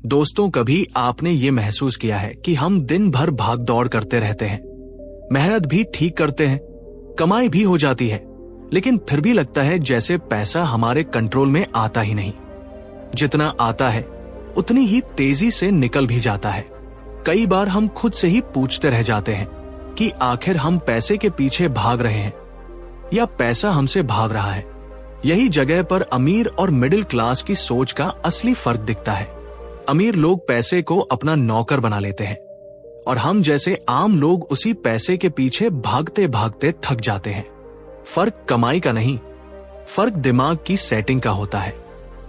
दोस्तों, कभी आपने ये महसूस किया है कि हम दिन भर भाग दौड़ करते रहते हैं, मेहनत भी ठीक करते हैं, कमाई भी हो जाती है, लेकिन फिर भी लगता है जैसे पैसा हमारे कंट्रोल में आता ही नहीं। जितना आता है उतनी ही तेजी से निकल भी जाता है। कई बार हम खुद से ही पूछते रह जाते हैं कि आखिर हम पैसे के पीछे भाग रहे हैं या पैसा हमसे भाग रहा है। यही जगह पर अमीर और मिडिल क्लास की सोच का असली फर्क दिखता है। अमीर लोग पैसे को अपना नौकर बना लेते हैं और हम जैसे आम लोग उसी पैसे के पीछे भागते भागते थक जाते हैं। फर्क कमाई का नहीं, फर्क दिमाग की सेटिंग का होता है।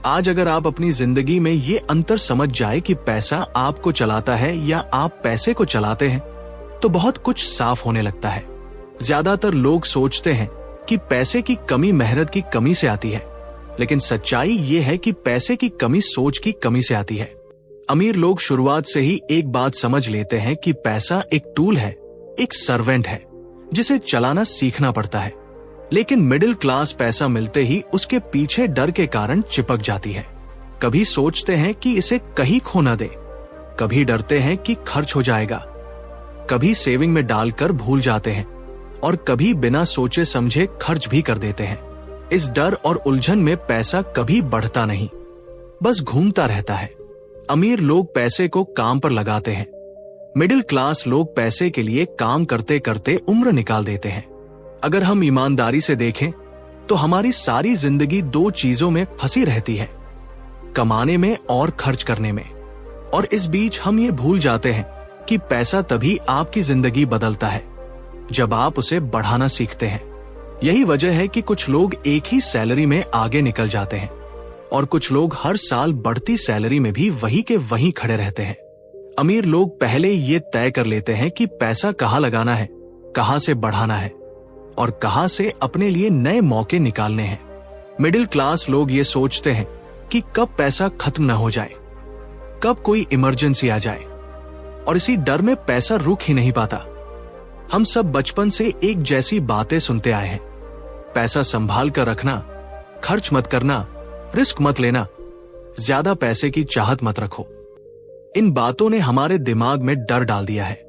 आज अगर आप अपनी जिंदगी में ये अंतर समझ जाए कि पैसा आपको चलाता है या आप पैसे को चलाते हैं, तो बहुत कुछ साफ होने लगता है। ज्यादातर लोग सोचते हैं कि पैसे की कमी मेहनत की कमी से आती है, लेकिन सच्चाई ये है कि पैसे की कमी सोच की कमी से आती है। अमीर लोग शुरुआत से ही एक बात समझ लेते हैं कि पैसा एक टूल है, एक सर्वेंट है जिसे चलाना सीखना पड़ता है। लेकिन मिडिल क्लास पैसा मिलते ही उसके पीछे डर के कारण चिपक जाती है। कभी सोचते हैं कि इसे कहीं खो न दे, कभी डरते हैं कि खर्च हो जाएगा, कभी सेविंग में डालकर भूल जाते हैं और कभी बिना सोचे समझे खर्च भी कर देते हैं। इस डर और उलझन में पैसा कभी बढ़ता नहीं, बस घूमता रहता है। अमीर लोग पैसे को काम पर लगाते हैं, मिडिल क्लास लोग पैसे के लिए काम करते करते उम्र निकाल देते हैं। अगर हम ईमानदारी से देखें तो हमारी सारी जिंदगी दो चीजों में फंसी रहती है, कमाने में और खर्च करने में। और इस बीच हम ये भूल जाते हैं कि पैसा तभी आपकी जिंदगी बदलता है जब आप उसे बढ़ाना सीखते हैं। यही वजह है कि कुछ लोग एक ही सैलरी में आगे निकल जाते हैं और कुछ लोग हर साल बढ़ती सैलरी में भी वही के वहीं खड़े रहते हैं। अमीर लोग पहले ये तय कर लेते हैं कि पैसा कहाँ लगाना है, कहाँ से बढ़ाना है और कहाँ से अपने लिए नए मौके निकालने हैं। मिडिल क्लास लोग ये सोचते हैं कि कब पैसा खत्म न हो जाए, कब कोई इमरजेंसी आ जाए, और इसी डर में पैसा रुक ही नहीं पाता। हम सब बचपन से एक जैसी बातें सुनते आए हैं, पैसा संभाल कर रखना, खर्च मत करना, रिस्क मत लेना, ज्यादा पैसे की चाहत मत रखो। इन बातों ने हमारे दिमाग में डर डाल दिया है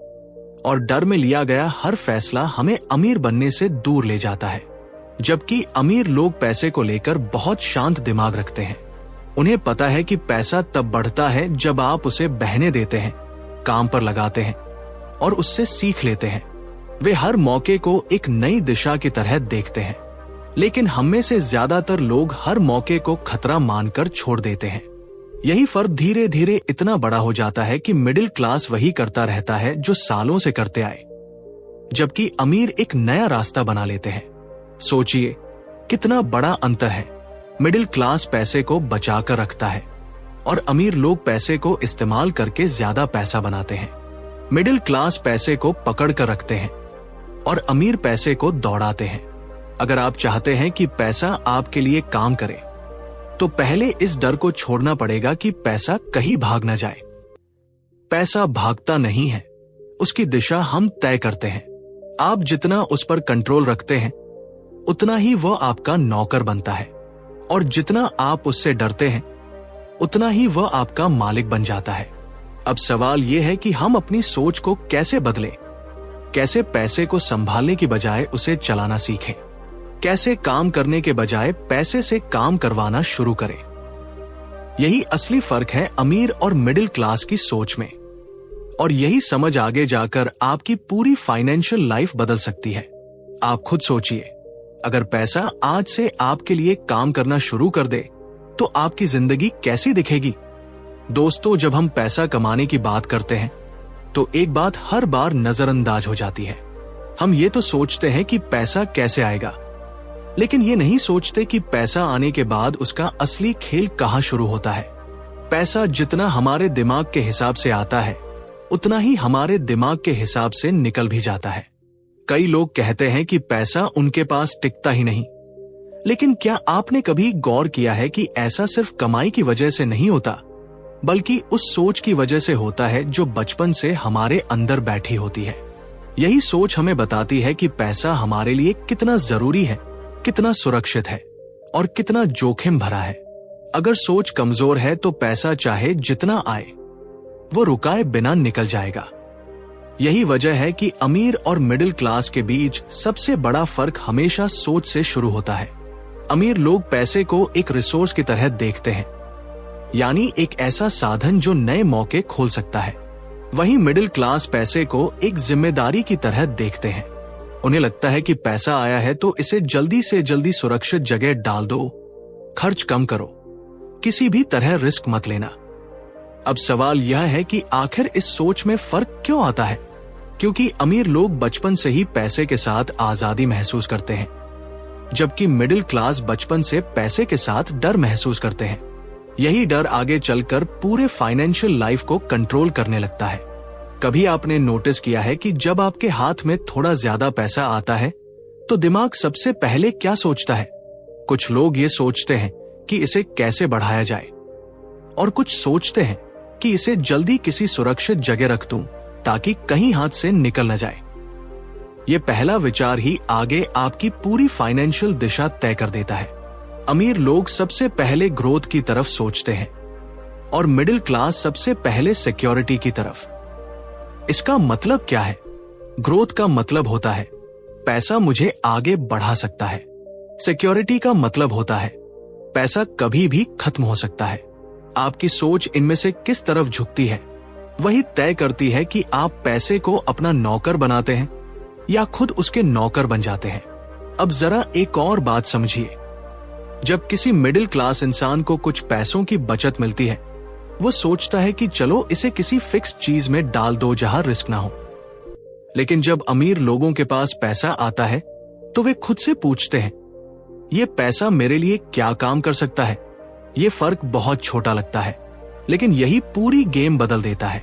और डर में लिया गया हर फैसला हमें अमीर बनने से दूर ले जाता है। जबकि अमीर लोग पैसे को लेकर बहुत शांत दिमाग रखते हैं। उन्हें पता है कि पैसा तब बढ़ता है जब आप उसे बहने देते हैं, काम पर लगाते हैं और उससे सीख लेते हैं। वे हर मौके को एक नई दिशा की तरह देखते हैं, लेकिन हम में से ज्यादातर लोग हर मौके को खतरा मानकर छोड़ देते हैं। यही फर्क धीरे धीरे इतना बड़ा हो जाता है कि मिडिल क्लास वही करता रहता है जो सालों से करते आए, जबकि अमीर एक नया रास्ता बना लेते हैं। सोचिए कितना बड़ा अंतर है। मिडिल क्लास पैसे को बचा कर रखता है और अमीर लोग पैसे को इस्तेमाल करके ज्यादा पैसा बनाते हैं। मिडिल क्लास पैसे को पकड़ कर रखते हैं और अमीर पैसे को दौड़ाते हैं। अगर आप चाहते हैं कि पैसा आपके लिए काम करे, तो पहले इस डर को छोड़ना पड़ेगा कि पैसा कहीं भाग न जाए। पैसा भागता नहीं है, उसकी दिशा हम तय करते हैं। आप जितना उस पर कंट्रोल रखते हैं, उतना ही वह आपका नौकर बनता है, और जितना आप उससे डरते हैं, उतना ही वह आपका मालिक बन जाता है। अब सवाल यह है कि हम अपनी सोच को कैसे बदलें, कैसे पैसे को संभालने की बजाय उसे चलाना सीखें, कैसे काम करने के बजाय पैसे से काम करवाना शुरू करें। यही असली फर्क है अमीर और मिडिल क्लास की सोच में, और यही समझ आगे जाकर आपकी पूरी फाइनेंशियल लाइफ बदल सकती है। आप खुद सोचिए, अगर पैसा आज से आपके लिए काम करना शुरू कर दे, तो आपकी जिंदगी कैसी दिखेगी? दोस्तों, जब हम पैसा कमाने की बात करते हैं, तो एक बात हर बार नजरअंदाज हो जाती है। हम ये तो सोचते हैं कि पैसा कैसे आएगा, लेकिन ये नहीं सोचते कि पैसा आने के बाद उसका असली खेल कहाँ शुरू होता है। पैसा जितना हमारे दिमाग के हिसाब से आता है, उतना ही हमारे दिमाग के हिसाब से निकल भी जाता है। कई लोग कहते हैं कि पैसा उनके पास टिकता ही नहीं, लेकिन क्या आपने कभी गौर किया है कि ऐसा सिर्फ कमाई की वजह से नहीं होता, बल्कि उस सोच की वजह से होता है जो बचपन से हमारे अंदर बैठी होती है। यही सोच हमें बताती है कि पैसा हमारे लिए कितना जरूरी है, कितना सुरक्षित है और कितना जोखिम भरा है। अगर सोच कमजोर है तो पैसा चाहे जितना आए वो रुकाए बिना निकल जाएगा। यही वजह है कि अमीर और मिडिल क्लास के बीच सबसे बड़ा फर्क हमेशा सोच से शुरू होता है। अमीर लोग पैसे को एक रिसोर्स की तरह देखते हैं, यानी एक ऐसा साधन जो नए मौके खोल सकता है। वहीं मिडिल क्लास पैसे को एक जिम्मेदारी की तरह देखते हैं। उन्हें लगता है कि पैसा आया है तो इसे जल्दी से जल्दी सुरक्षित जगह डाल दो, खर्च कम करो, किसी भी तरह रिस्क मत लेना। अब सवाल यह है कि आखिर इस सोच में फर्क क्यों आता है? क्योंकि अमीर लोग बचपन से ही पैसे के साथ आजादी महसूस करते हैं, जबकि मिडिल क्लास बचपन से पैसे के साथ डर महसूस करते हैं। यही डर आगे चलकर पूरे फाइनेंशियल लाइफ को कंट्रोल करने लगता है। कभी आपने नोटिस किया है कि जब आपके हाथ में थोड़ा ज्यादा पैसा आता है तो दिमाग सबसे पहले क्या सोचता है? कुछ लोग ये सोचते हैं कि इसे कैसे बढ़ाया जाए, और कुछ सोचते हैं कि इसे जल्दी किसी सुरक्षित जगह रख दूं ताकि कहीं हाथ से निकल न जाए। ये पहला विचार ही आगे आपकी पूरी फाइनेंशियल दिशा तय कर देता है। अमीर लोग सबसे पहले ग्रोथ की तरफ सोचते हैं और मिडिल क्लास सबसे पहले सिक्योरिटी की तरफ। इसका मतलब क्या है? ग्रोथ का मतलब होता है पैसा मुझे आगे बढ़ा सकता है। सिक्योरिटी का मतलब होता है पैसा कभी भी खत्म हो सकता है। आपकी सोच इनमें से किस तरफ झुकती है वही तय करती है कि आप पैसे को अपना नौकर बनाते हैं या खुद उसके नौकर बन जाते हैं। अब जरा एक और बात समझिए। जब किसी मिडिल क्लास इंसान को कुछ पैसों की बचत मिलती है, वो सोचता है कि चलो इसे किसी फिक्स चीज में डाल दो जहां रिस्क ना हो। लेकिन जब अमीर लोगों के पास पैसा आता है तो वे खुद से पूछते हैं, ये पैसा मेरे लिए क्या काम कर सकता है? ये फर्क बहुत छोटा लगता है, लेकिन यही पूरी गेम बदल देता है,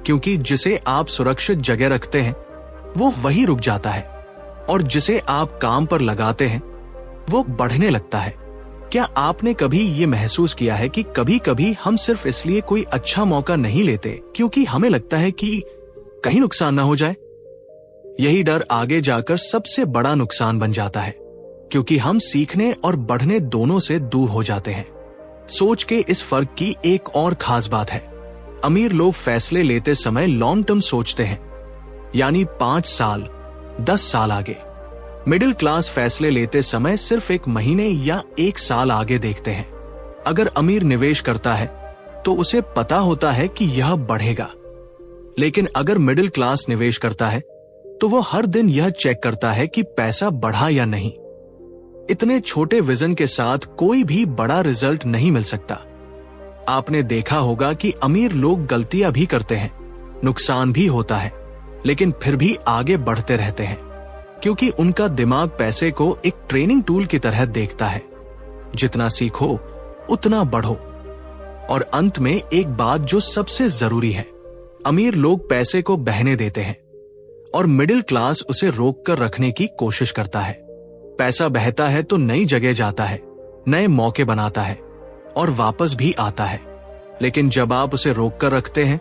क्योंकि जिसे आप सुरक्षित जगह रखते हैं वो वही रुक जाता है, और जिसे आप काम पर लगाते हैं वो बढ़ने लगता है। क्या आपने कभी ये महसूस किया है कि कभी कभी हम सिर्फ इसलिए कोई अच्छा मौका नहीं लेते क्योंकि हमें लगता है कि कहीं नुकसान ना हो जाए? यही डर आगे जाकर सबसे बड़ा नुकसान बन जाता है, क्योंकि हम सीखने और बढ़ने दोनों से दूर हो जाते हैं। सोच के इस फर्क की एक और खास बात है। अमीर लोग फैसले लेते समय लॉन्ग टर्म सोचते हैं, यानी 5 साल 10 साल आगे। मिडिल क्लास फैसले लेते समय सिर्फ 1 महीने या 1 साल आगे देखते हैं। अगर अमीर निवेश करता है तो उसे पता होता है कि यह बढ़ेगा, लेकिन अगर मिडिल क्लास निवेश करता है तो वो हर दिन यह चेक करता है कि पैसा बढ़ा या नहीं। इतने छोटे विजन के साथ कोई भी बड़ा रिजल्ट नहीं मिल सकता। आपने देखा होगा कि अमीर लोग गलतियां भी करते हैं, नुकसान भी होता है, लेकिन फिर भी आगे बढ़ते रहते हैं, क्योंकि उनका दिमाग पैसे को एक ट्रेनिंग टूल की तरह देखता है। जितना सीखो उतना बढ़ो। और अंत में एक बात जो सबसे जरूरी है, अमीर लोग पैसे को बहने देते हैं और मिडिल क्लास उसे रोक कर रखने की कोशिश करता है। पैसा बहता है तो नई जगह जाता है, नए मौके बनाता है और वापस भी आता है, लेकिन जब आप उसे रोक कर रखते हैं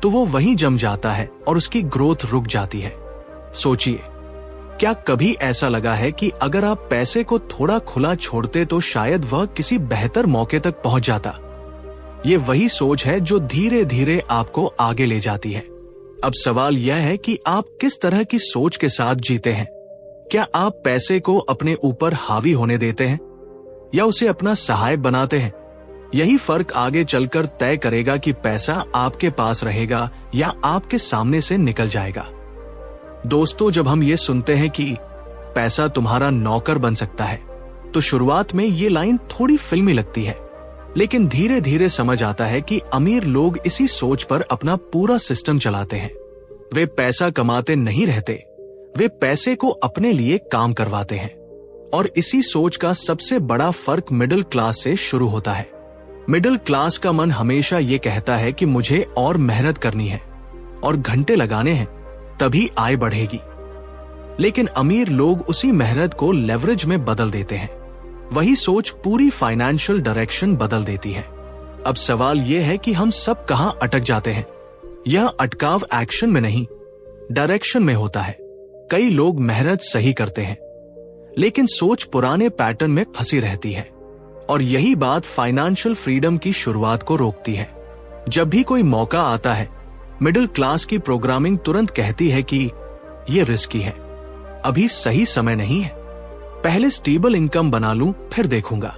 तो वो वहीं जम जाता है और उसकी ग्रोथ रुक जाती है। सोचिए, क्या कभी ऐसा लगा है कि अगर आप पैसे को थोड़ा खुला छोड़ते तो शायद वह किसी बेहतर मौके तक पहुंच जाता? ये वही सोच है जो धीरे धीरे आपको आगे ले जाती है। अब सवाल यह है कि आप किस तरह की सोच के साथ जीते हैं। क्या आप पैसे को अपने ऊपर हावी होने देते हैं या उसे अपना सहायक बनाते हैं? यही फर्क आगे चलकर तय करेगा कि पैसा आपके पास रहेगा या आपके सामने से निकल जाएगा। दोस्तों, जब हम ये सुनते हैं कि पैसा तुम्हारा नौकर बन सकता है, तो शुरुआत में ये लाइन थोड़ी फिल्मी लगती है, लेकिन धीरे धीरे समझ आता है कि अमीर लोग इसी सोच पर अपना पूरा सिस्टम चलाते हैं। वे पैसा कमाते नहीं रहते, वे पैसे को अपने लिए काम करवाते हैं। और इसी सोच का सबसे बड़ा फर्क मिडिल क्लास से शुरू होता है। मिडिल क्लास का मन हमेशा ये कहता है कि मुझे और मेहनत करनी है और घंटे लगाने हैं, तभी आय बढ़ेगी। लेकिन अमीर लोग उसी मेहनत को लेवरेज में बदल देते हैं। वही सोच पूरी फाइनेंशियल डायरेक्शन बदल देती है। अब सवाल यह है कि हम सब कहां अटक जाते हैं। यह अटकाव एक्शन में नहीं, डायरेक्शन में होता है। कई लोग मेहनत सही करते हैं, लेकिन सोच पुराने पैटर्न में फंसी रहती है। और यही बात फाइनेंशियल फ्रीडम की शुरुआत को रोकती है। जब भी कोई मौका आता है, मिडिल क्लास की प्रोग्रामिंग तुरंत कहती है कि यह रिस्की है, अभी सही समय नहीं है, पहले स्टेबल इनकम बना लूं फिर देखूंगा।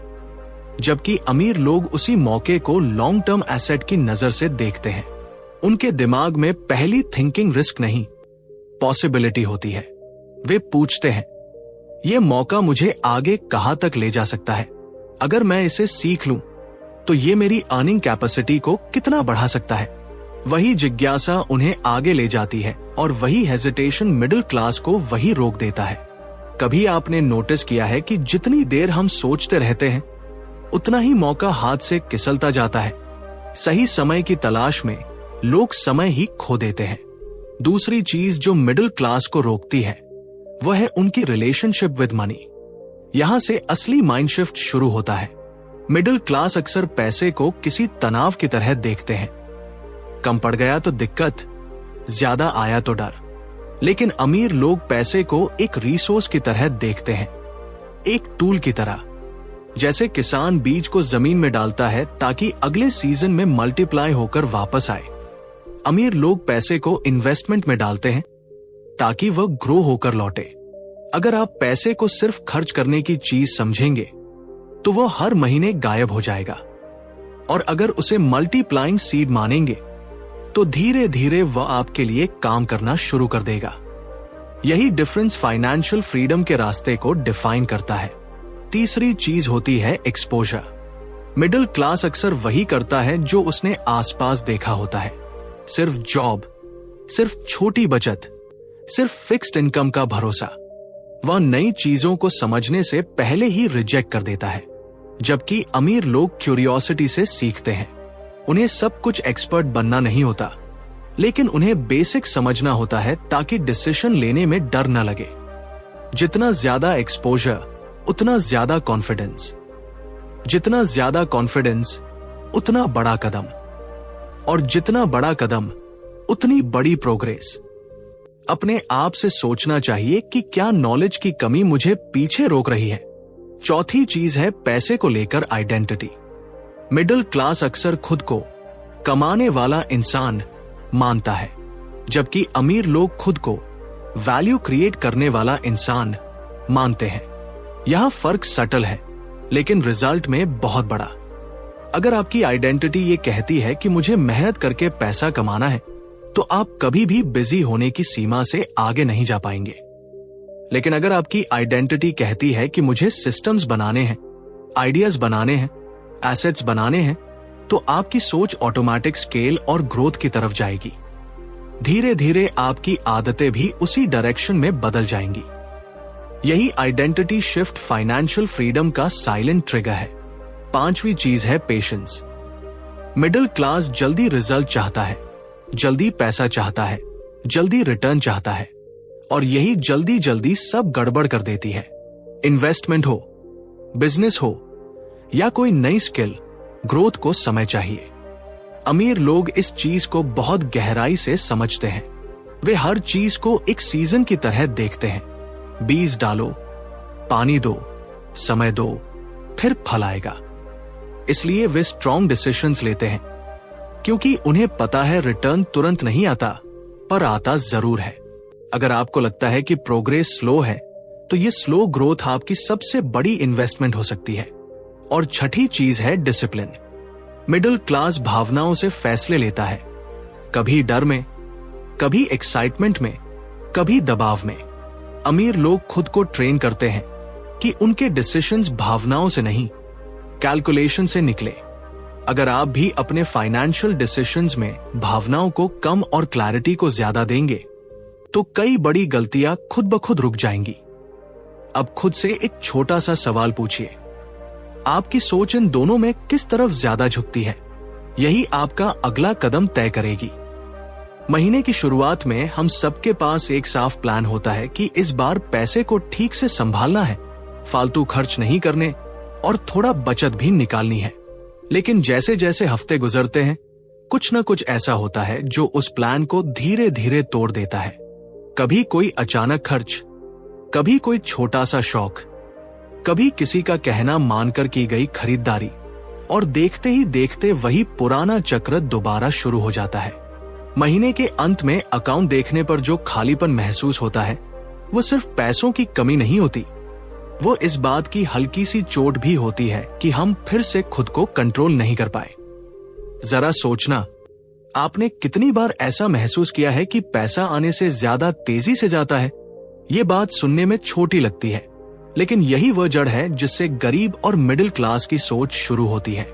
जबकि अमीर लोग उसी मौके को लॉन्ग टर्म एसेट की नजर से देखते हैं। उनके दिमाग में पहली थिंकिंग रिस्क नहीं, पॉसिबिलिटी होती है। वे पूछते हैं, यह मौका मुझे आगे कहां तक ले जा सकता है? अगर मैं इसे सीख लूं तो ये मेरी अर्निंग कैपेसिटी को कितना बढ़ा सकता है? वही जिज्ञासा उन्हें आगे ले जाती है और वही हेजिटेशन मिडिल क्लास को वही रोक देता है। कभी आपने नोटिस किया है कि जितनी देर हम सोचते रहते हैं, उतना ही मौका हाथ से फिसलता जाता है। सही समय की तलाश में लोग समय ही खो देते हैं। दूसरी चीज जो मिडिल क्लास को रोकती है वह है उनकी रिलेशनशिप विद मनी। यहां से असली माइंड शिफ्ट शुरू होता है। मिडिल क्लास अक्सर पैसे को किसी तनाव की तरह देखते हैं। कम पड़ गया तो दिक्कत, ज्यादा आया तो डर। लेकिन अमीर लोग पैसे को एक रिसोर्स की तरह देखते हैं, एक टूल की तरह। जैसे किसान बीज को जमीन में डालता है ताकि अगले सीजन में मल्टीप्लाई होकर वापस आए, अमीर लोग पैसे को इन्वेस्टमेंट में डालते हैं ताकि वह ग्रो होकर लौटे। अगर आप पैसे को सिर्फ खर्च करने की चीज समझेंगे तो वह हर महीने गायब हो जाएगा, और अगर उसे मल्टीप्लाइंग सीड मानेंगे तो धीरे धीरे वह आपके लिए काम करना शुरू कर देगा। यही डिफरेंस फाइनेंशियल फ्रीडम के रास्ते को डिफाइन करता है। तीसरी चीज होती है एक्सपोजर। मिडिल क्लास अक्सर वही करता है जो उसने आसपास देखा होता है। सिर्फ जॉब, सिर्फ छोटी बचत, सिर्फ फिक्स्ड इनकम का भरोसा। वह नई चीजों को समझने से पहले ही रिजेक्ट कर देता है। जबकि अमीर लोग क्यूरियोसिटी से सीखते हैं। उन्हें सब कुछ एक्सपर्ट बनना नहीं होता, लेकिन उन्हें बेसिक समझना होता है ताकि डिसीजन लेने में डर न लगे। जितना ज्यादा एक्सपोजर उतना ज्यादा कॉन्फिडेंस, जितना ज्यादा कॉन्फिडेंस उतना बड़ा कदम, और जितना बड़ा कदम उतनी बड़ी प्रोग्रेस। अपने आप से सोचना चाहिए कि क्या नॉलेज की कमी मुझे पीछे रोक रही है। चौथी चीज है पैसे को लेकर आइडेंटिटी। मिडिल क्लास अक्सर खुद को कमाने वाला इंसान मानता है, जबकि अमीर लोग खुद को वैल्यू क्रिएट करने वाला इंसान मानते हैं। यहां फर्क सटल है, लेकिन रिजल्ट में बहुत बड़ा। अगर आपकी आइडेंटिटी ये कहती है कि मुझे मेहनत करके पैसा कमाना है, तो आप कभी भी बिजी होने की सीमा से आगे नहीं जा पाएंगे। लेकिन अगर आपकी आइडेंटिटी कहती है कि मुझे सिस्टम्स बनाने हैं, आइडियाज बनाने हैं, एसेट्स बनाने हैं, तो आपकी सोच ऑटोमेटिक स्केल और ग्रोथ की तरफ जाएगी। धीरे धीरे आपकी आदतें भी उसी डायरेक्शन में बदल जाएंगी। यही आइडेंटिटी शिफ्ट फाइनेंशियल फ्रीडम का साइलेंट ट्रिगर है। पांचवी चीज है पेशेंस। मिडिल क्लास जल्दी रिजल्ट चाहता है, जल्दी पैसा चाहता है, जल्दी रिटर्न चाहता है, और यही जल्दी जल्दी सब गड़बड़ कर देती है। इन्वेस्टमेंट हो, बिजनेस हो या कोई नई स्किल, ग्रोथ को समय चाहिए। अमीर लोग इस चीज को बहुत गहराई से समझते हैं। वे हर चीज को एक सीजन की तरह देखते हैं। बीज डालो, पानी दो, समय दो, फिर फल आएगा। इसलिए वे स्ट्रॉन्ग डिसीजंस लेते हैं, क्योंकि उन्हें पता है रिटर्न तुरंत नहीं आता, पर आता जरूर है। अगर आपको लगता है कि प्रोग्रेस स्लो है, तो ये स्लो ग्रोथ आपकी सबसे बड़ी इन्वेस्टमेंट हो सकती है। और छठी चीज है डिसिप्लिन। मिडिल क्लास भावनाओं से फैसले लेता है, कभी डर में, कभी एक्साइटमेंट में, कभी दबाव में। अमीर लोग खुद को ट्रेन करते हैं कि उनके डिसीजंस भावनाओं से नहीं, कैलकुलेशन से निकले। अगर आप भी अपने फाइनेंशियल डिसीजंस में भावनाओं को कम और क्लैरिटी को ज्यादा देंगे, तो कई बड़ी गलतियां खुद ब खुद रुक जाएंगी। अब खुद से एक छोटा सा सवाल पूछिए, आपकी सोच इन दोनों में किस तरफ ज्यादा झुकती है? यही आपका अगला कदम तय करेगी। महीने की शुरुआत में हम सबके पास एक साफ प्लान होता है कि इस बार पैसे को ठीक से संभालना है, फालतू खर्च नहीं करने और थोड़ा बचत भी निकालनी है। लेकिन जैसे जैसे हफ्ते गुजरते हैं, कुछ न कुछ ऐसा होता है जो उस प्लान को धीरे धीरे तोड़ देता है। कभी कोई अचानक खर्च, कभी कोई छोटा सा शौक, कभी किसी का कहना मानकर की गई खरीदारी, और देखते ही देखते वही पुराना चक्र दोबारा शुरू हो जाता है। महीने के अंत में अकाउंट देखने पर जो खालीपन महसूस होता है, वो सिर्फ पैसों की कमी नहीं होती, वो इस बात की हल्की सी चोट भी होती है कि हम फिर से खुद को कंट्रोल नहीं कर पाए। जरा सोचना, आपने कितनी बार ऐसा महसूस किया है कि पैसा आने से ज्यादा तेजी से जाता है? ये बात सुनने में छोटी लगती है, लेकिन यही वह जड़ है जिससे गरीब और मिडिल क्लास की सोच शुरू होती है,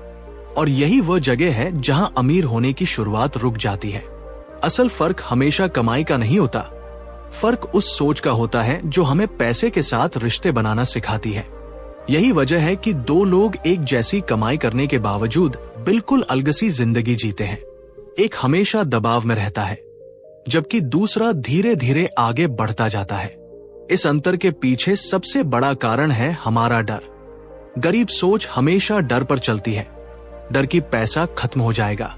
और यही वह जगह है जहां अमीर होने की शुरुआत रुक जाती है। असल फर्क हमेशा कमाई का नहीं होता, फर्क उस सोच का होता है जो हमें पैसे के साथ रिश्ते बनाना सिखाती है। यही वजह है कि दो लोग एक जैसी कमाई करने के बावजूद बिल्कुल अलग सी जिंदगी जीते हैं। एक हमेशा दबाव में रहता है, जबकि दूसरा धीरे धीरे आगे बढ़ता जाता है। इस अंतर के पीछे सबसे बड़ा कारण है हमारा डर। गरीब सोच हमेशा डर पर चलती है, डर कि पैसा खत्म हो जाएगा,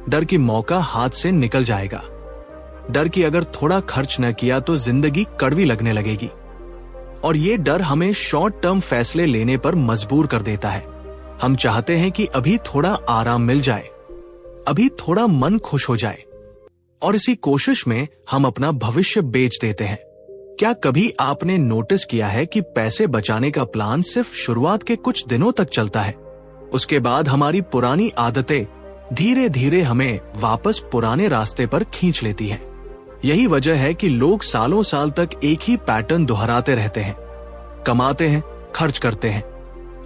डर कि मौका हाथ से निकल जाएगा, डर कि अगर थोड़ा खर्च न किया तो जिंदगी कड़वी लगने लगेगी। और ये डर हमें शॉर्ट टर्म फैसले लेने पर मजबूर कर देता है। हम चाहते हैं कि अभी थोड़ा आराम मिल जाए, अभी थोड़ा मन खुश हो जाए, और इसी कोशिश में हम अपना भविष्य बेच देते हैं। क्या कभी आपने नोटिस किया है कि पैसे बचाने का प्लान सिर्फ शुरुआत के कुछ दिनों तक चलता है, उसके बाद हमारी पुरानी आदतें धीरे धीरे हमें वापस पुराने रास्ते पर खींच लेती हैं। यही वजह है कि लोग सालों साल तक एक ही पैटर्न दोहराते रहते हैं, कमाते हैं, खर्च करते हैं,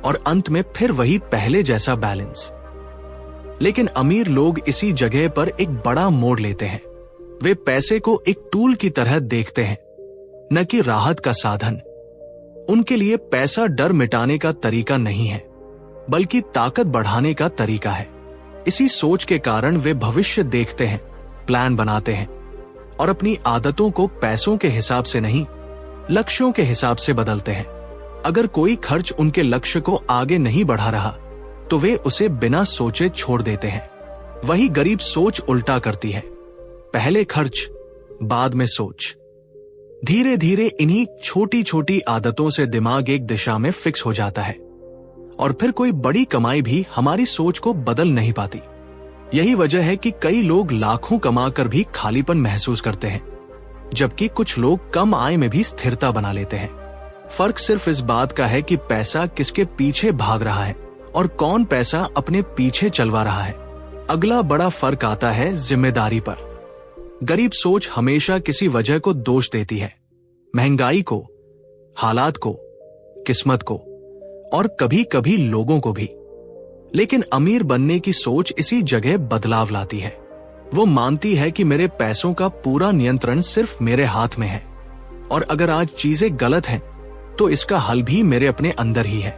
और अंत में फिर वही पहले जैसा बैलेंस। लेकिन अमीर लोग इसी जगह पर एक बड़ा मोड़ लेते हैं। वे पैसे को एक टूल की तरह देखते हैं, न कि राहत का साधन। उनके लिए पैसा डर मिटाने का तरीका नहीं है, बल्कि ताकत बढ़ाने का तरीका है। इसी सोच के कारण वे भविष्य देखते हैं, प्लान बनाते हैं, और अपनी आदतों को पैसों के हिसाब से नहीं, लक्ष्यों के हिसाब से बदलते हैं। अगर कोई खर्च उनके लक्ष्य को आगे नहीं बढ़ा रहा, तो वे उसे बिना सोचे छोड़ देते हैं। वही गरीब सोच उल्टा करती है, पहले खर्च, बाद में सोच। धीरे धीरे इन्हीं छोटी छोटी आदतों से दिमाग एक दिशा में फिक्स हो जाता है, और फिर कोई बड़ी कमाई भी हमारी सोच को बदल नहीं पाती। यही वजह है कि कई लोग लाखों कमाकर भी खालीपन महसूस करते हैं, जबकि कुछ लोग कम आय में भी स्थिरता बना लेते हैं। फर्क सिर्फ इस बात का है कि पैसा किसके पीछे भाग रहा है और कौन पैसा अपने पीछे चलवा रहा है। अगला बड़ा फर्क आता है जिम्मेदारी पर। गरीब सोच हमेशा किसी वजह को दोष देती है, महंगाई को, हालात को, किस्मत को, और कभी कभी लोगों को भी। लेकिन अमीर बनने की सोच इसी जगह बदलाव लाती है। वो मानती है कि मेरे पैसों का पूरा नियंत्रण सिर्फ मेरे हाथ में है, और अगर आज चीजें गलत हैं, तो इसका हल भी मेरे अपने अंदर ही है।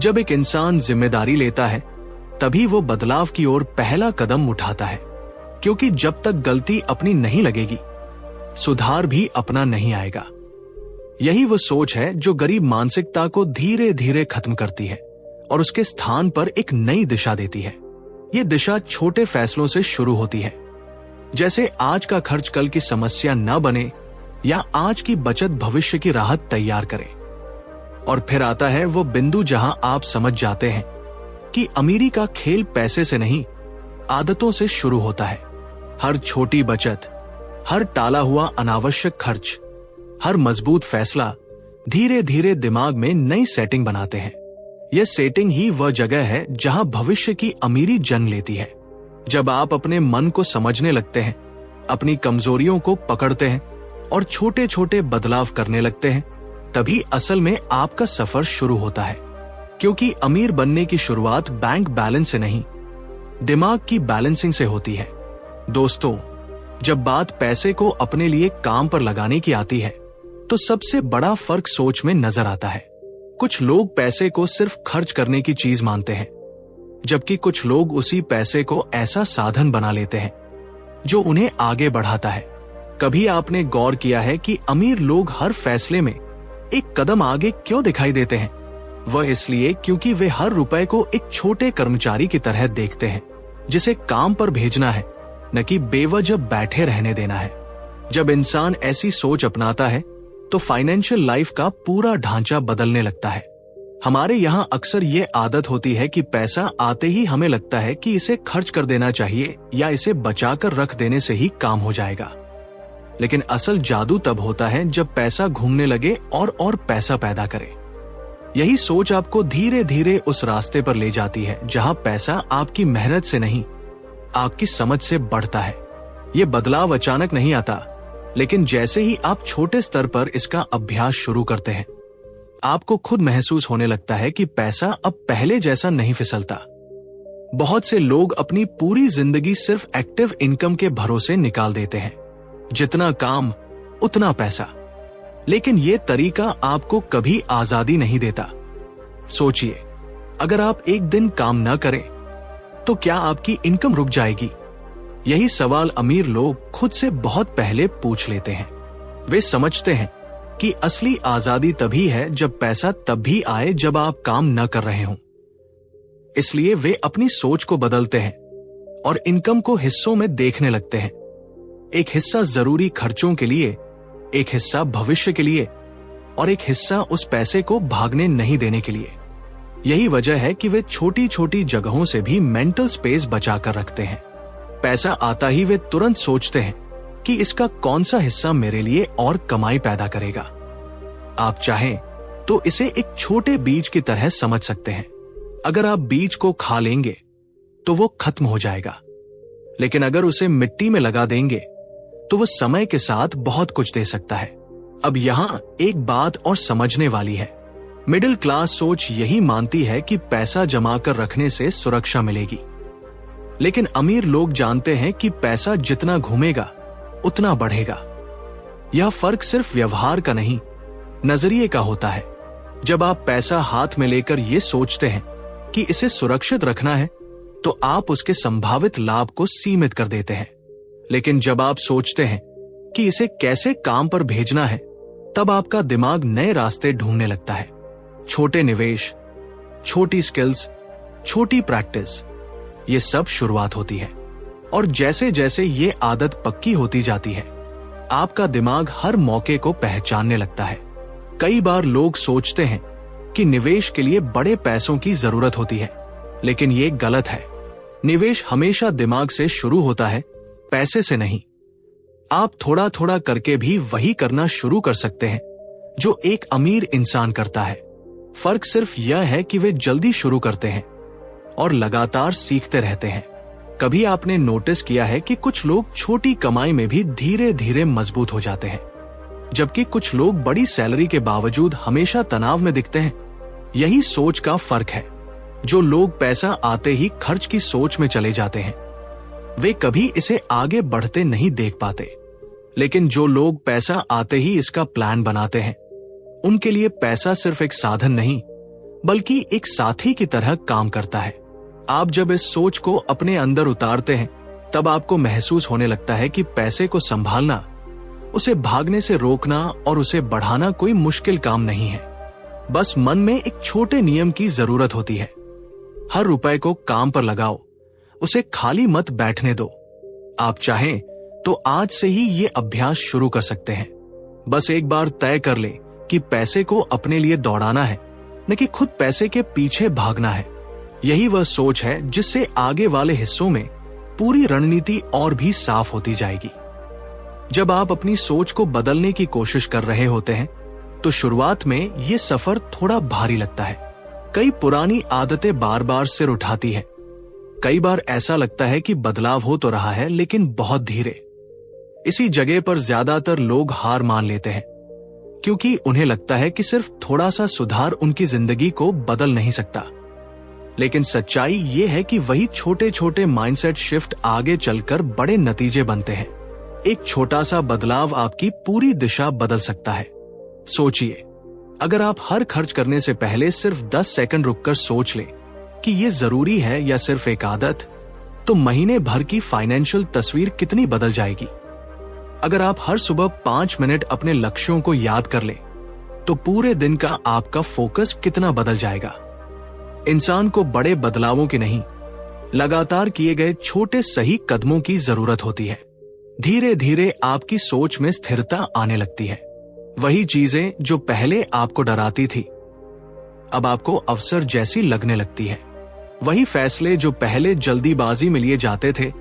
जब एक इंसान जिम्मेदारी लेता है, तभी वो बदलाव की ओर पहला कदम उठाता है, क्योंकि जब तक गलती अपनी नहीं लगेगी, सुधार भी अपना नहीं आएगा। यही वो सोच है जो गरीब मानसिकता को धीरे धीरे खत्म करती है और उसके स्थान पर एक नई दिशा देती है। ये दिशा छोटे फैसलों से शुरू होती है, जैसे आज का खर्च कल की समस्या न बने, या आज की बचत भविष्य की राहत तैयार करे। और फिर आता है वो बिंदु जहां आप समझ जाते हैं कि अमीरी का खेल पैसे से नहीं, आदतों से शुरू होता है। हर छोटी बचत, हर टाला हुआ अनावश्यक खर्च, हर मजबूत फैसला धीरे धीरे दिमाग में नई सेटिंग बनाते हैं। यह सेटिंग ही वह जगह है जहां भविष्य की अमीरी जन्म लेती है। जब आप अपने मन को समझने लगते हैं, अपनी कमजोरियों को पकड़ते हैं और छोटे छोटे बदलाव करने लगते हैं, तभी असल में आपका सफर शुरू होता है। क्योंकि अमीर बनने की शुरुआत बैंक बैलेंस से नहीं, दिमाग की बैलेंसिंग से होती है। दोस्तों, जब बात पैसे को अपने लिए काम पर लगाने की आती है, तो सबसे बड़ा फर्क सोच में नजर आता है। कुछ लोग पैसे को सिर्फ खर्च करने की चीज मानते हैं, जबकि कुछ लोग उसी पैसे को ऐसा साधन बना लेते हैं जो उन्हें आगे बढ़ाता है। कभी आपने गौर किया है कि अमीर लोग हर फैसले में एक कदम आगे क्यों दिखाई देते हैं? वह इसलिए क्योंकि वे हर रुपए को एक छोटे कर्मचारी की तरह देखते हैं, जिसे काम पर भेजना है, न कि बेवजह बैठे रहने देना है। जब इंसान ऐसी सोच अपनाता है, तो फाइनेंशियल लाइफ का पूरा ढांचा बदलने लगता है। हमारे यहाँ अक्सर ये आदत होती है कि पैसा आते ही हमें लगता है कि इसे खर्च कर देना चाहिए या इसे बचाकर रख देने से ही काम हो जाएगा। लेकिन असल जादू तब होता है जब पैसा घूमने लगे और पैसा पैदा करे। यही सोच आपको धीरे धीरे उस रास्ते पर ले जाती है जहां पैसा आपकी मेहनत से नहीं, आपकी समझ से बढ़ता है। ये बदलाव अचानक नहीं आता, लेकिन जैसे ही आप छोटे स्तर पर इसका अभ्यास शुरू करते हैं, आपको खुद महसूस होने लगता है कि पैसा अब पहले जैसा नहीं फिसलता। बहुत से लोग अपनी पूरी जिंदगी सिर्फ एक्टिव इनकम के भरोसे निकाल देते हैं, जितना काम उतना पैसा। लेकिन यह तरीका आपको कभी आजादी नहीं देता। सोचिए, अगर आप एक दिन काम न करें तो क्या आपकी इनकम रुक जाएगी? यही सवाल अमीर लोग खुद से बहुत पहले पूछ लेते हैं। वे समझते हैं कि असली आजादी तभी है जब पैसा तब भी आए जब आप काम न कर रहे हों। इसलिए वे अपनी सोच को बदलते हैं और इनकम को हिस्सों में देखने लगते हैं। एक हिस्सा जरूरी खर्चों के लिए, एक हिस्सा भविष्य के लिए और एक हिस्सा उस पैसे को भागने नहीं देने के लिए। यही वजह है कि वे छोटी छोटी जगहों से भी मेंटल स्पेस बचाकर रखते हैं। पैसा आता ही वे तुरंत सोचते हैं कि इसका कौन सा हिस्सा मेरे लिए और कमाई पैदा करेगा। आप चाहें तो इसे एक छोटे बीज की तरह समझ सकते हैं। अगर आप बीज को खा लेंगे तो वो खत्म हो जाएगा, लेकिन अगर उसे मिट्टी में लगा देंगे तो वो समय के साथ बहुत कुछ दे सकता है। अब यहां एक बात और समझने वाली है। मिडिल क्लास सोच यही मानती है कि पैसा जमा कर रखने से सुरक्षा मिलेगी, लेकिन अमीर लोग जानते हैं कि पैसा जितना घूमेगा उतना बढ़ेगा। यह फर्क सिर्फ व्यवहार का नहीं, नजरिए का होता है। जब आप पैसा हाथ में लेकर ये सोचते हैं कि इसे सुरक्षित रखना है, तो आप उसके संभावित लाभ को सीमित कर देते हैं। लेकिन जब आप सोचते हैं कि इसे कैसे काम पर भेजना है, तब आपका दिमाग नए रास्ते ढूंढने लगता है। छोटे निवेश, छोटी स्किल्स, छोटी प्रैक्टिस, ये सब शुरुआत होती है। और जैसे जैसे ये आदत पक्की होती जाती है, आपका दिमाग हर मौके को पहचानने लगता है। कई बार लोग सोचते हैं कि निवेश के लिए बड़े पैसों की जरूरत होती है, लेकिन ये गलत है। निवेश हमेशा दिमाग से शुरू होता है, पैसे से नहीं। आप थोड़ा थोड़ा करके भी वही करना शुरू कर सकते हैं जो एक अमीर इंसान करता है। फर्क सिर्फ यह है कि वे जल्दी शुरू करते हैं और लगातार सीखते रहते हैं। कभी आपने नोटिस किया है कि कुछ लोग छोटी कमाई में भी धीरे धीरे मजबूत हो जाते हैं, जबकि कुछ लोग बड़ी सैलरी के बावजूद हमेशा तनाव में दिखते हैं? यही सोच का फर्क है। जो लोग पैसा आते ही खर्च की सोच में चले जाते हैं, वे कभी इसे आगे बढ़ते नहीं देख पाते। लेकिन जो लोग पैसा आते ही इसका प्लान बनाते हैं, उनके लिए पैसा सिर्फ एक साधन नहीं, बल्कि एक साथी की तरह काम करता है। आप जब इस सोच को अपने अंदर उतारते हैं, तब आपको महसूस होने लगता है कि पैसे को संभालना, उसे भागने से रोकना और उसे बढ़ाना कोई मुश्किल काम नहीं है। बस मन में एक छोटे नियम की जरूरत होती है। हर रुपए को काम पर लगाओ, उसे खाली मत बैठने दो। आप चाहें तो आज से ही ये अभ्यास शुरू कर सकते हैं। बस एक बार तय कर ले कि पैसे को अपने लिए दौड़ाना है, न कि खुद पैसे के पीछे भागना है। यही वह सोच है जिससे आगे वाले हिस्सों में पूरी रणनीति और भी साफ होती जाएगी। जब आप अपनी सोच को बदलने की कोशिश कर रहे होते हैं, तो शुरुआत में ये सफर थोड़ा भारी लगता है। कई पुरानी आदतें बार बार सिर उठाती है। कई बार ऐसा लगता है कि बदलाव हो तो रहा है, लेकिन बहुत धीरे। इसी जगह पर ज्यादातर लोग हार मान लेते हैं, क्योंकि उन्हें लगता है कि सिर्फ थोड़ा सा सुधार उनकी जिंदगी को बदल नहीं सकता। लेकिन सच्चाई ये है कि वही छोटे छोटे माइंडसेट शिफ्ट आगे चलकर बड़े नतीजे बनते हैं। एक छोटा सा बदलाव आपकी पूरी दिशा बदल सकता है। सोचिए, अगर आप हर खर्च करने से पहले सिर्फ 10 सेकंड रुककर सोच लें कि ये जरूरी है या सिर्फ एक आदत, तो महीने भर की फाइनेंशियल तस्वीर कितनी बदल जाएगी। अगर आप हर सुबह 5 मिनट अपने लक्ष्यों को याद कर लें, तो पूरे दिन का आपका फोकस कितना बदल जाएगा। इंसान को बड़े बदलावों की नहीं, लगातार किए गए छोटे सही कदमों की जरूरत होती है। धीरे धीरे आपकी सोच में स्थिरता आने लगती है। वही चीजें जो पहले आपको डराती थी, अब आपको अवसर जैसी लगने लगती है। वही फैसले जो पहले जल्दीबाजी में लिए जाते थे,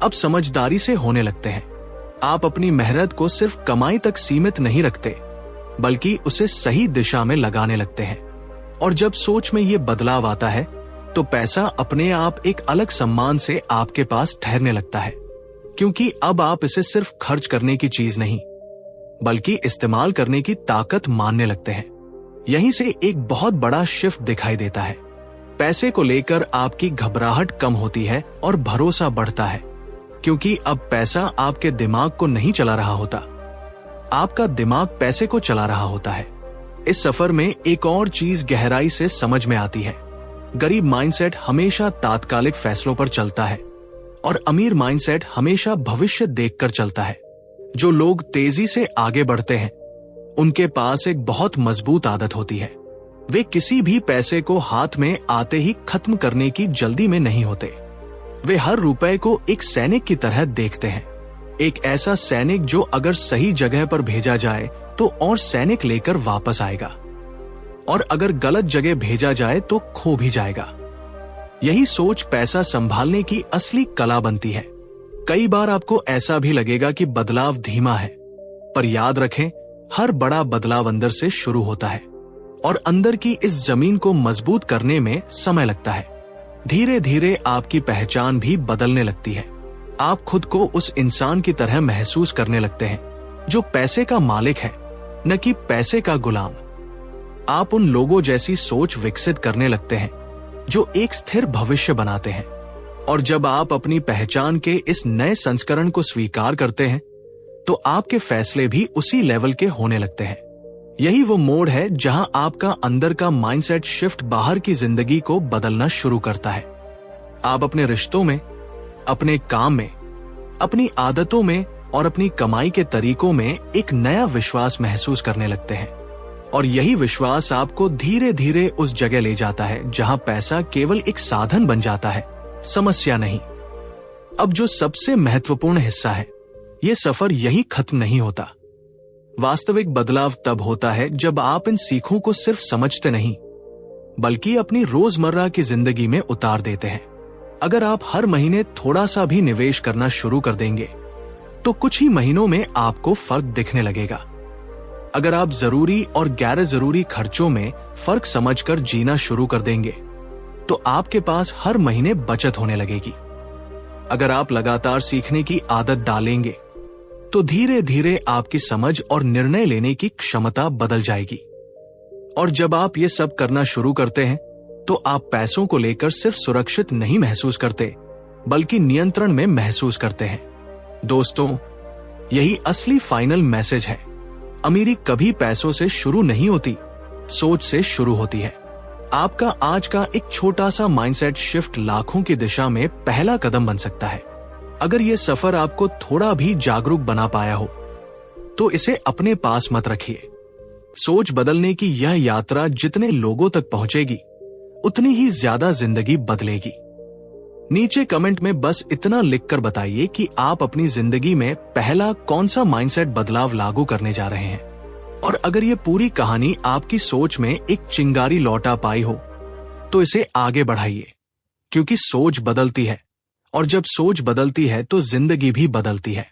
अब समझदारी से होने लगते हैं। आप अपनी मेहनत को सिर्फ कमाई तक सीमित नहीं रखते, बल्कि उसे सही दिशा में लगाने लगते हैं। और जब सोच में ये बदलाव आता है, तो पैसा अपने आप एक अलग सम्मान से आपके पास ठहरने लगता है, क्योंकि अब आप इसे सिर्फ खर्च करने की चीज नहीं, बल्कि इस्तेमाल करने की ताकत मानने लगते हैं। यहीं से एक बहुत बड़ा शिफ्ट दिखाई देता है। पैसे को लेकर आपकी घबराहट कम होती है और भरोसा बढ़ता है, क्योंकि अब पैसा आपके दिमाग को नहीं चला रहा होता, आपका दिमाग पैसे को चला रहा होता है। इस सफर में एक और चीज गहराई से समझ में आती है। गरीब माइंडसेट हमेशा तात्कालिक फैसलों पर चलता है और अमीर माइंडसेट हमेशा भविष्य देखकर चलता है। जो लोग तेजी से आगे बढ़ते हैं, उनके पास एक बहुत मजबूत आदत होती है। वे किसी भी पैसे को हाथ में आते ही खत्म करने की जल्दी में नहीं होते। वे हर रुपए को एक सैनिक की तरह देखते हैं, एक ऐसा सैनिक जो अगर सही जगह पर भेजा जाए तो और सैनिक लेकर वापस आएगा, और अगर गलत जगह भेजा जाए तो खो भी जाएगा। यही सोच पैसा संभालने की असली कला बनती है। कई बार आपको ऐसा भी लगेगा कि बदलाव धीमा है, पर याद रखें, हर बड़ा बदलाव अंदर से शुरू होता है और अंदर की इस जमीन को मजबूत करने में समय लगता है। धीरे धीरे आपकी पहचान भी बदलने लगती है। आप खुद को उस इंसान की तरह महसूस करने लगते हैं जो पैसे का मालिक है, न कि पैसे का गुलाम। आप उन लोगों जैसी सोच विकसित करने लगते हैं जो एक स्थिर भविष्य बनाते हैं। और जब आप अपनी पहचान के इस नए संस्करण को स्वीकार करते हैं, तो आपके फैसले भी उसी लेवल के होने लगते हैं। यही वो मोड़ है जहां आपका अंदर का माइंडसेट शिफ्ट बाहर की जिंदगी को बदलना शुरू करता है। आप अपने रिश्तों में, अपने काम में, अपनी आदतों में और अपनी कमाई के तरीकों में एक नया विश्वास महसूस करने लगते हैं। और यही विश्वास आपको धीरे धीरे उस जगह ले जाता है जहां पैसा केवल एक साधन बन जाता है, समस्या नहीं। अब जो सबसे महत्वपूर्ण हिस्सा है, ये सफर यही खत्म नहीं होता। वास्तविक बदलाव तब होता है जब आप इन सीखों को सिर्फ समझते नहीं, बल्कि अपनी रोजमर्रा की जिंदगी में उतार देते हैं। अगर आप हर महीने थोड़ा सा भी निवेश करना शुरू कर देंगे, तो कुछ ही महीनों में आपको फर्क दिखने लगेगा। अगर आप जरूरी और गैर जरूरी खर्चों में फर्क समझकर जीना शुरू कर देंगे, तो आपके पास हर महीने बचत होने लगेगी। अगर आप लगातार सीखने की आदत डालेंगे, तो धीरे धीरे आपकी समझ और निर्णय लेने की क्षमता बदल जाएगी। और जब आप ये सब करना शुरू करते हैं, तो आप पैसों को लेकर सिर्फ सुरक्षित नहीं महसूस करते, बल्कि नियंत्रण में महसूस करते हैं। दोस्तों, यही असली फाइनल मैसेज है। अमीरी कभी पैसों से शुरू नहीं होती, सोच से शुरू होती है। आपका आज का एक छोटा सा माइंडसेट शिफ्ट लाखों की दिशा में पहला कदम बन सकता है। अगर ये सफर आपको थोड़ा भी जागरूक बना पाया हो, तो इसे अपने पास मत रखिए। सोच बदलने की यह यात्रा जितने लोगों तक पहुंचेगी, उतनी ही ज्यादा जिंदगी बदलेगी। नीचे कमेंट में बस इतना लिखकर बताइए कि आप अपनी जिंदगी में पहला कौन सा माइंडसेट बदलाव लागू करने जा रहे हैं। और अगर ये पूरी कहानी आपकी सोच में एक चिंगारी लौटा पाई हो, तो इसे आगे बढ़ाइए, क्योंकि सोच बदलती है, और जब सोच बदलती है तो जिंदगी भी बदलती है।